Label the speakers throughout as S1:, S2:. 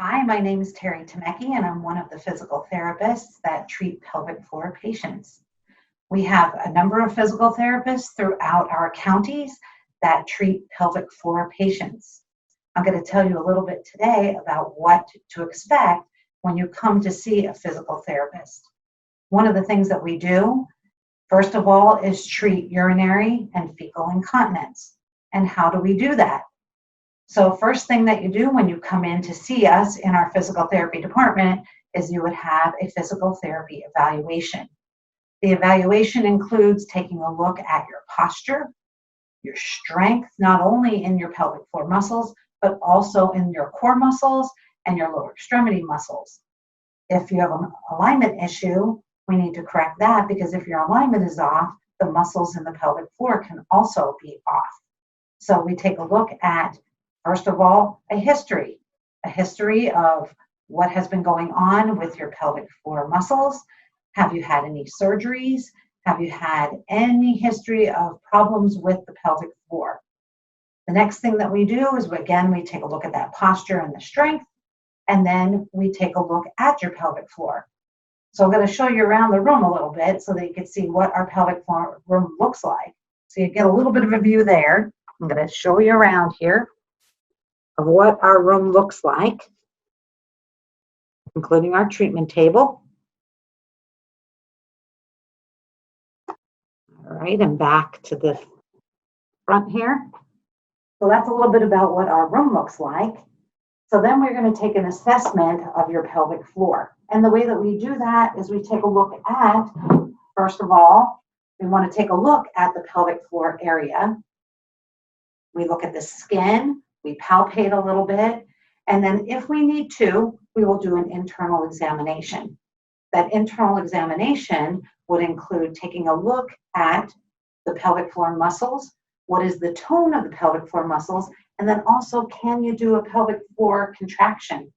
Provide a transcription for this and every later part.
S1: Hi, my name is Terry Temecki, and I'm one of the physical therapists that treat pelvic floor patients. We have a number of physical therapists throughout our counties that treat pelvic floor patients. I'm going to tell you a little bit today about what to expect when you come to see a physical therapist. One of the things that we do, first of all, is treat urinary and fecal incontinence. And how do we do that? So first thing that you do when you come in to see us in our physical therapy department is you would have a physical therapy evaluation. The evaluation includes taking a look at your posture, your strength, not only in your pelvic floor muscles, but also in your core muscles and your lower extremity muscles. If you have an alignment issue, we need to correct that because if your alignment is off, the muscles in the pelvic floor can also be off. So we take a look at, first of all, a history of what has been going on with your pelvic floor muscles. Have you had any surgeries? Have you had any history of problems with the pelvic floor? The next thing that we do is, again, we take a look at that posture and the strength, and then we take a look at your pelvic floor. So I'm going to show you around the room a little bit so that you can see what our pelvic floor room looks like. So you get a little bit of a view there. I'm going to show you around here of what our room looks like, including our treatment table. All right, and back to the front here. So that's a little bit about what our room looks like. So then we're going to take an assessment of your pelvic floor. And the way that we do that is we take a look at, first of all, we want to take a look at the pelvic floor area. We look at the skin, we palpate a little bit, and then if we need to, we will do an internal examination. That internal examination would include taking a look at the pelvic floor muscles, what is the tone of the pelvic floor muscles, and then also, can you do a pelvic floor contraction?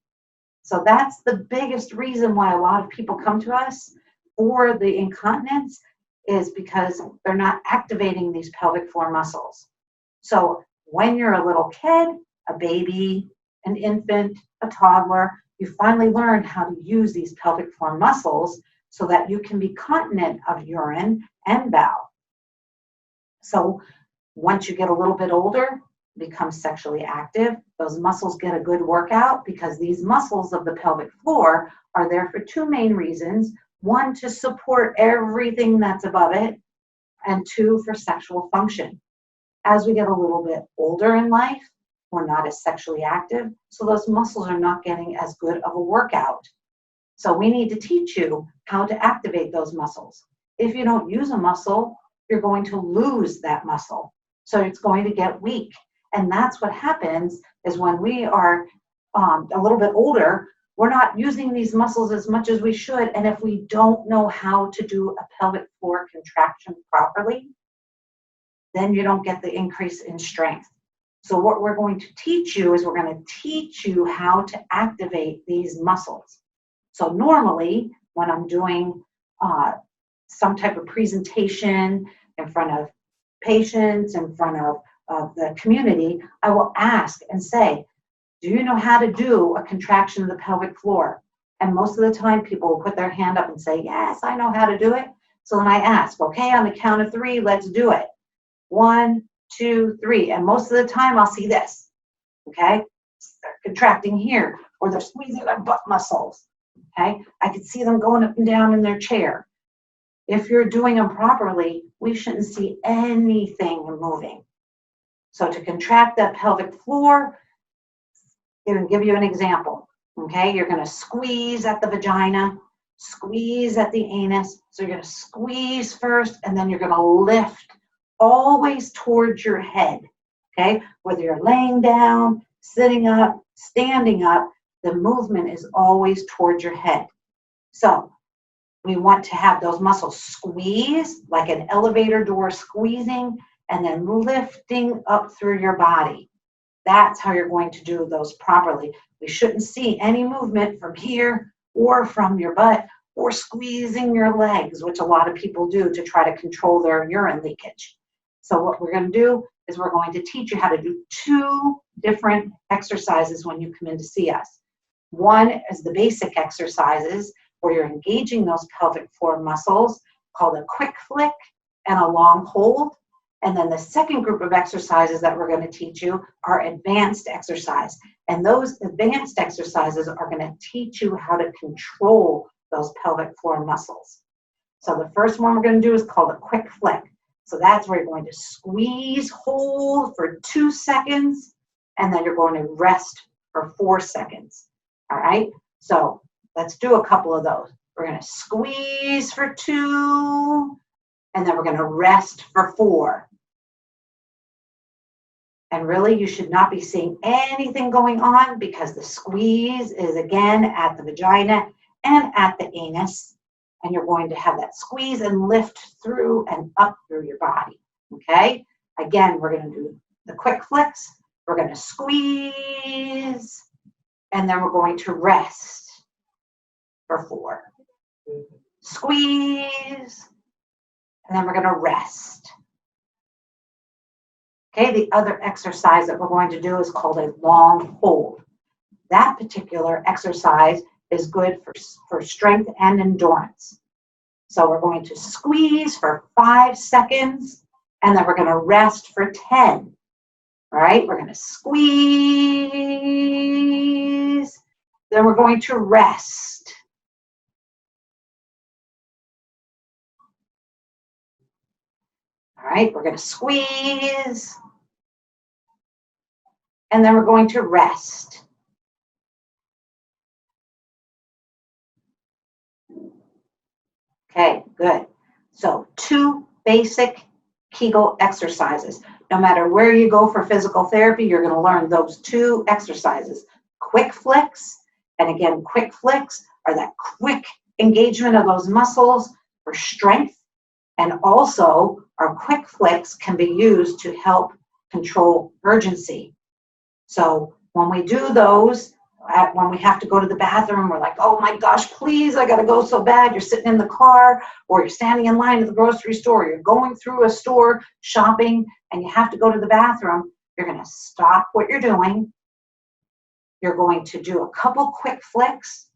S1: So that's the biggest reason why a lot of people come to us for the incontinence, is because they're not activating these pelvic floor muscles. So when you're a little kid, a baby, an infant, a toddler, you finally learn how to use these pelvic floor muscles so that you can be continent of urine and bowel. So once you get a little bit older, become sexually active, those muscles get a good workout because these muscles of the pelvic floor are there for two main reasons. One, to support everything that's above it, and two, for sexual function. As we get a little bit older in life, we're not as sexually active, so those muscles are not getting as good of a workout. So we need to teach you how to activate those muscles. If you don't use a muscle, you're going to lose that muscle. So it's going to get weak. And that's what happens is when we are a little bit older, we're not using these muscles as much as we should. And if we don't know how to do a pelvic floor contraction properly, then you don't get the increase in strength. So what we're going to teach you is we're going to teach you how to activate these muscles. So normally when I'm doing some type of presentation in front of patients, in front of the community, I will ask and say, do you know how to do a contraction of the pelvic floor? And most of the time people will put their hand up and say, yes, I know how to do it. So then I ask, okay, on the count of three, let's do it. 1, 2, 3. And most of the time I'll see this, okay? They're contracting here, or they're squeezing their butt muscles, okay? I can see them going up and down in their chair. If you're doing them properly, we shouldn't see anything moving. So to contract that pelvic floor, I'm going to give you an example, okay? You're going to squeeze at the vagina, squeeze at the anus. So you're going to squeeze first, and then you're going to lift always towards your head, okay? Whether you're laying down, sitting up, standing up, the movement is always towards your head. So we want to have those muscles squeeze like an elevator door squeezing and then lifting up through your body. That's how you're going to do those properly. We shouldn't see any movement from here or from your butt or squeezing your legs, which a lot of people do to try to control their urine leakage. So what we're going to do is we're going to teach you how to do two different exercises when you come in to see us. One is the basic exercises where you're engaging those pelvic floor muscles called a quick flick and a long hold. And then the second group of exercises that we're going to teach you are advanced exercise. And those advanced exercises are going to teach you how to control those pelvic floor muscles. So the first one we're going to do is called a quick flick. So that's where you're going to squeeze, hold for 2 seconds, and then you're going to rest for 4 seconds. All right? So let's do a couple of those. We're going to squeeze for 2, and then we're going to rest for 4. And really, you should not be seeing anything going on because the squeeze is again at the vagina and at the anus. And you're going to have that squeeze and lift through and up through your body. Okay? Again, we're going to do the quick flicks. We're going to squeeze, and then we're going to rest for 4. Squeeze, and then we're going to rest. Okay, the other exercise that we're going to do is called a long hold. That particular exercise is good for strength and endurance. So we're going to squeeze for 5 seconds, and then we're going to rest for 10. All right, we're going to squeeze, then we're going to rest. All right, we're going to squeeze, and then we're going to rest. Okay, good. So 2 basic Kegel exercises. No matter where you go for physical therapy, you're going to learn those 2 exercises. Quick flicks, and again, quick flicks are that quick engagement of those muscles for strength. And also, our quick flicks can be used to help control urgency. So when we do those, when we have to go to the bathroom, we're like, oh my gosh, please, I got to go so bad. You're sitting in the car, or you're standing in line at the grocery store, you're going through a store shopping, and you have to go to the bathroom. You're going to stop what you're doing. You're going to do a couple quick flicks.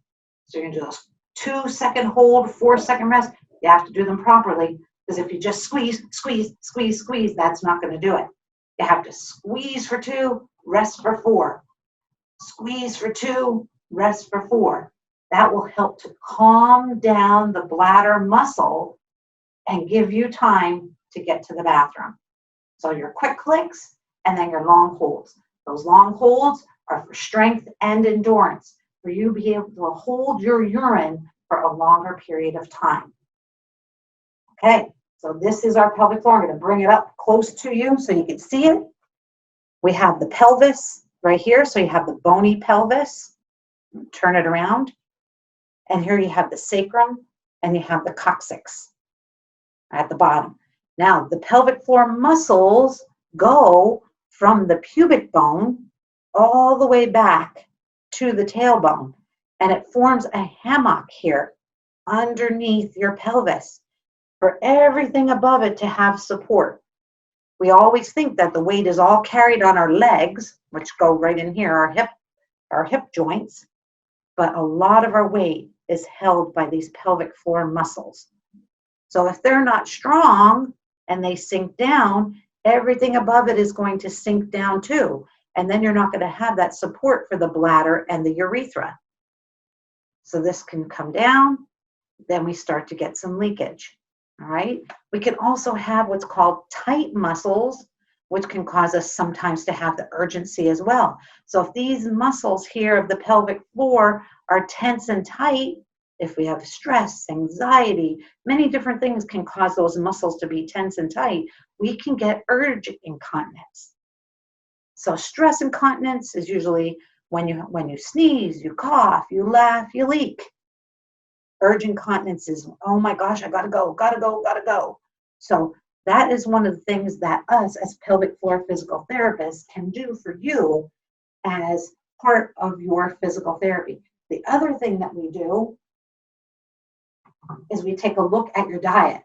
S1: So you're going to do those 2-second hold, 4-second rest. You have to do them properly, because if you just squeeze, squeeze, squeeze, squeeze, that's not going to do it. You have to squeeze for 2, rest for 4. Squeeze for 2, rest for 4. That will help to calm down the bladder muscle and give you time to get to the bathroom. So your quick clicks and then your long holds. Those long holds are for strength and endurance, for you to be able to hold your urine for a longer period of time. Okay, so this is our pelvic floor. I'm going to bring it up close to you so you can see it. We have the pelvis right here. So you have the bony pelvis. Turn it around. And here you have the sacrum and you have the coccyx at the bottom. Now, the pelvic floor muscles go from the pubic bone all the way back to the tailbone. And it forms a hammock here underneath your pelvis for everything above it to have support. We always think that the weight is all carried on our legs, which go right in here, our hip joints, but a lot of our weight is held by these pelvic floor muscles. So if they're not strong and they sink down, everything above it is going to sink down too. And then you're not going to have that support for the bladder and the urethra. So this can come down, then we start to get some leakage. All right. We can also have what's called tight muscles, which can cause us sometimes to have the urgency as well. So if these muscles here of the pelvic floor are tense and tight, if we have stress, anxiety, many different things can cause those muscles to be tense and tight, we can get urge incontinence. So stress incontinence is usually when you sneeze, you cough, you laugh, you leak. Urge incontinence is, oh my gosh, I gotta go, gotta go, gotta go. So that is one of the things that us as pelvic floor physical therapists can do for you as part of your physical therapy. The other thing that we do is we take a look at your diet.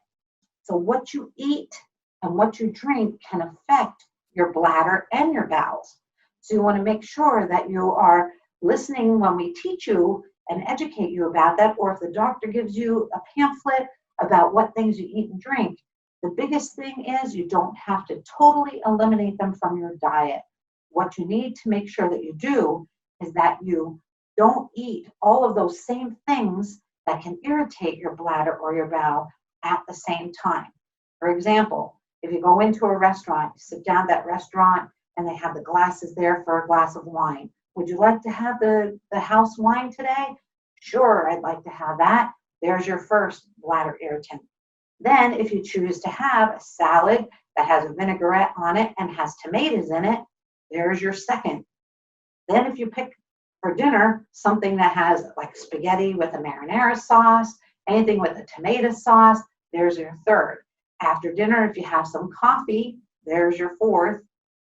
S1: So what you eat and what you drink can affect your bladder and your bowels. So you want to make sure that you are listening when we teach you and educate you about that, or if the doctor gives you a pamphlet about what things you eat and drink, the biggest thing is you don't have to totally eliminate them from your diet. What you need to make sure that you do is that you don't eat all of those same things that can irritate your bladder or your bowel at the same time. For example, if you go into a restaurant, you sit down at that restaurant and they have the glasses there for a glass of wine. Would you like to have the house wine today? Sure, I'd like to have that. There's your first bladder irritant. Then if you choose to have a salad that has a vinaigrette on it and has tomatoes in it, there's your second. Then if you pick for dinner something that has like spaghetti with a marinara sauce, anything with a tomato sauce, there's your third. After dinner, if you have some coffee, there's your fourth.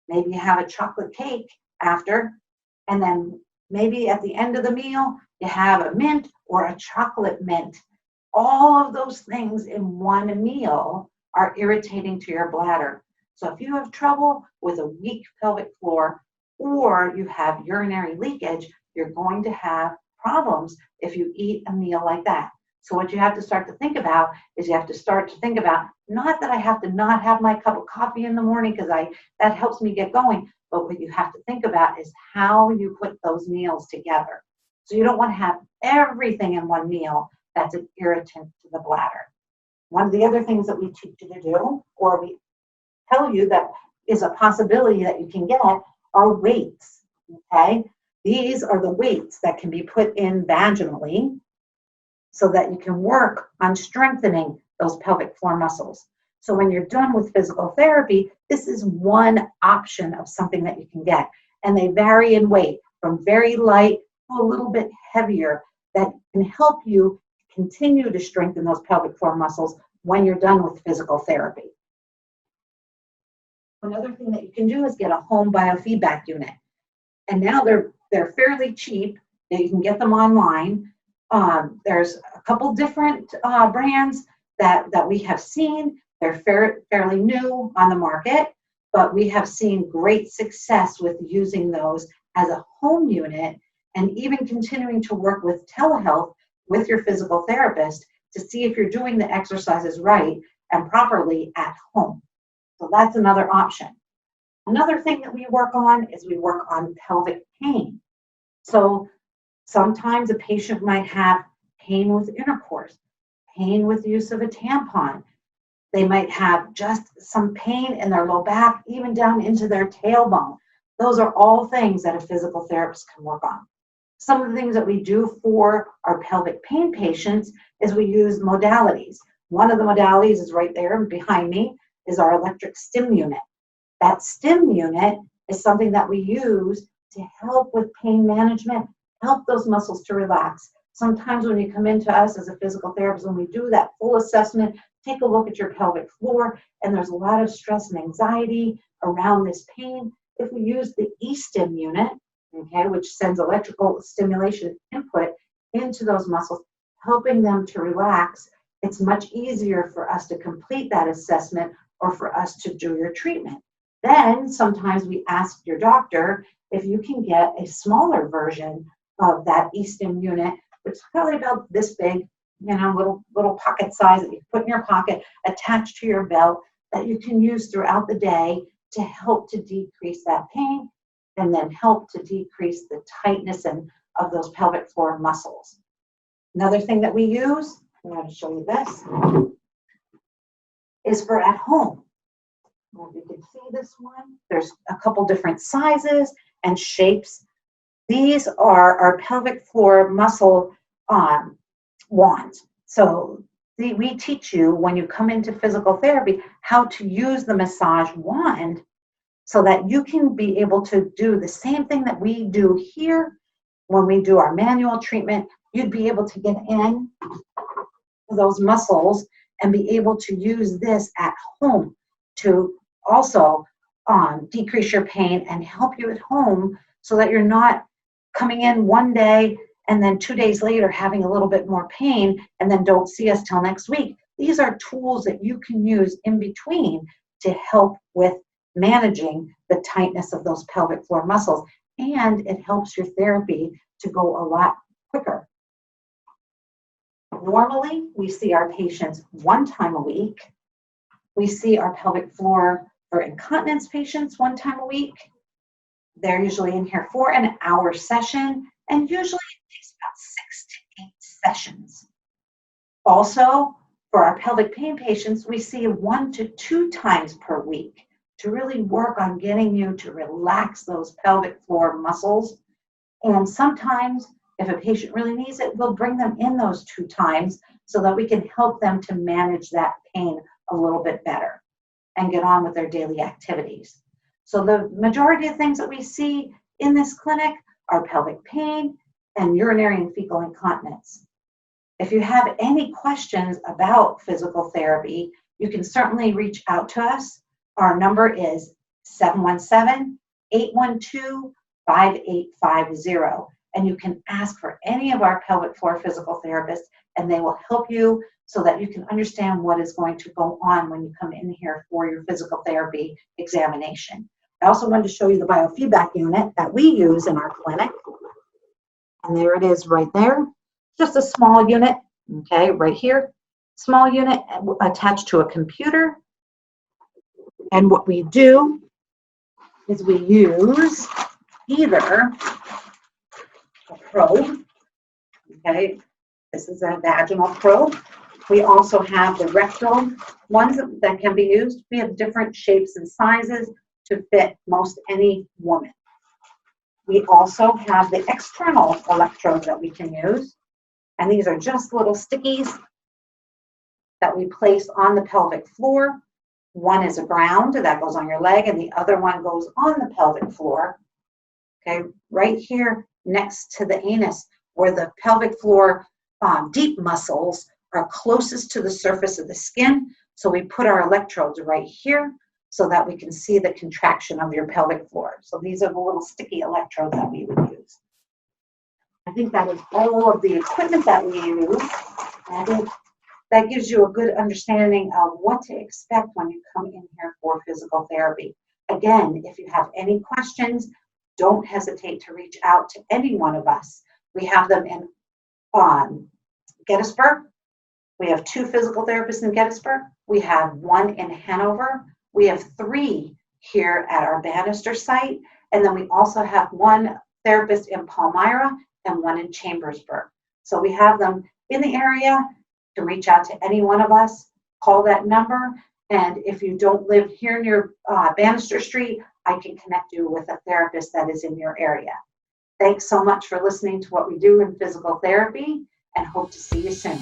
S1: Maybe you have a chocolate cake after, and then maybe at the end of the meal, you have a mint or a chocolate mint. All of those things in one meal are irritating to your bladder. So if you have trouble with a weak pelvic floor or you have urinary leakage, you're going to have problems if you eat a meal like that. So what you have to start to think about is you have to start to think about, not that I have to not have my cup of coffee in the morning because that helps me get going, but what you have to think about is how you put those meals together. So you don't want to have everything in one meal that's an irritant to the bladder. One of the other things that we teach you to do, or we tell you that is a possibility that you can get, are weights, okay? These are the weights that can be put in vaginally so that you can work on strengthening those pelvic floor muscles. So when you're done with physical therapy, this is one option of something that you can get. And they vary in weight from very light to a little bit heavier that can help you continue to strengthen those pelvic floor muscles when you're done with physical therapy. Another thing that you can do is get a home biofeedback unit. And now they're fairly cheap. You can get them online. There's a couple different brands that we have seen. They're fairly new on the market, but we have seen great success with using those as a home unit and even continuing to work with telehealth with your physical therapist to see if you're doing the exercises right and properly at home. So that's another option. Another thing that we work on is we work on pelvic pain. So sometimes a patient might have pain with intercourse, pain with use of a tampon. They might have just some pain in their low back, even down into their tailbone. Those are all things that a physical therapist can work on. Some of the things that we do for our pelvic pain patients is we use modalities. One of the modalities is right there behind me, is our electric stim unit. That stim unit is something that we use to help with pain management, help those muscles to relax. Sometimes when you come into us as a physical therapist, when we do that full assessment, take a look at your pelvic floor, and there's a lot of stress and anxiety around this pain. If we use the e-stim unit, okay, which sends electrical stimulation input into those muscles, helping them to relax, it's much easier for us to complete that assessment or for us to do your treatment. Then sometimes we ask your doctor if you can get a smaller version of that e-stim unit, which is probably about this big, little pocket size that you can put in your pocket, attached to your belt, that you can use throughout the day to help to decrease that pain and then help to decrease the tightness of those pelvic floor muscles. Another thing that we use, I'm going to show you this, is for at home. If you can see this one, there's a couple different sizes and shapes. These are our pelvic floor muscle wands. So we teach you when you come into physical therapy how to use the massage wand so that you can be able to do the same thing that we do here when we do our manual treatment. You'd be able to get in those muscles and be able to use this at home to also decrease your pain and help you at home so that you're not coming in one day and then 2 days later having a little bit more pain and then don't see us till next week. These are tools that you can use in between to help with managing the tightness of those pelvic floor muscles and it helps your therapy to go a lot quicker. Normally, we see our patients 1 time a week. We see our pelvic floor for incontinence patients 1 time a week. They're usually in here for an hour session, and usually it takes about 6 to 8 sessions. Also, for our pelvic pain patients, we see 1 to 2 times per week to really work on getting you to relax those pelvic floor muscles. And sometimes, if a patient really needs it, we'll bring them in those 2 times so that we can help them to manage that pain a little bit better and get on with their daily activities. So the majority of things that we see in this clinic are pelvic pain and urinary and fecal incontinence. If you have any questions about physical therapy, you can certainly reach out to us. Our number is 717-812-5850. And you can ask for any of our pelvic floor physical therapists, and they will help you so that you can understand what is going to go on when you come in here for your physical therapy examination. I also wanted to show you the biofeedback unit that we use in our clinic. And there it is right there. Just a small unit, okay, right here. Small unit attached to a computer. And what we do is we use either a probe, okay, this is a vaginal probe. We also have the rectal ones that can be used. We have different shapes and sizes to fit most any woman. We also have the external electrodes that we can use. And these are just little stickies that we place on the pelvic floor. One is a ground that goes on your leg, and the other one goes on the pelvic floor. Okay, right here next to the anus, where the pelvic floor deep muscles are closest to the surface of the skin. So we put our electrodes right here so that we can see the contraction of your pelvic floor. So these are the little sticky electrodes that we would use. I think that is all of the equipment that we use. I think that gives you a good understanding of what to expect when you come in here for physical therapy. Again, if you have any questions, don't hesitate to reach out to any one of us. We have them in Gettysburg. We have 2 physical therapists in Gettysburg. We have 1 in Hanover. We have 3 here at our Bannister site. And then we also have 1 therapist in Palmyra and 1 in Chambersburg. So we have them in the area. To reach out to any one of us, call that number. And if you don't live here near Bannister Street, I can connect you with a therapist that is in your area. Thanks so much for listening to what we do in physical therapy, and hope to see you soon.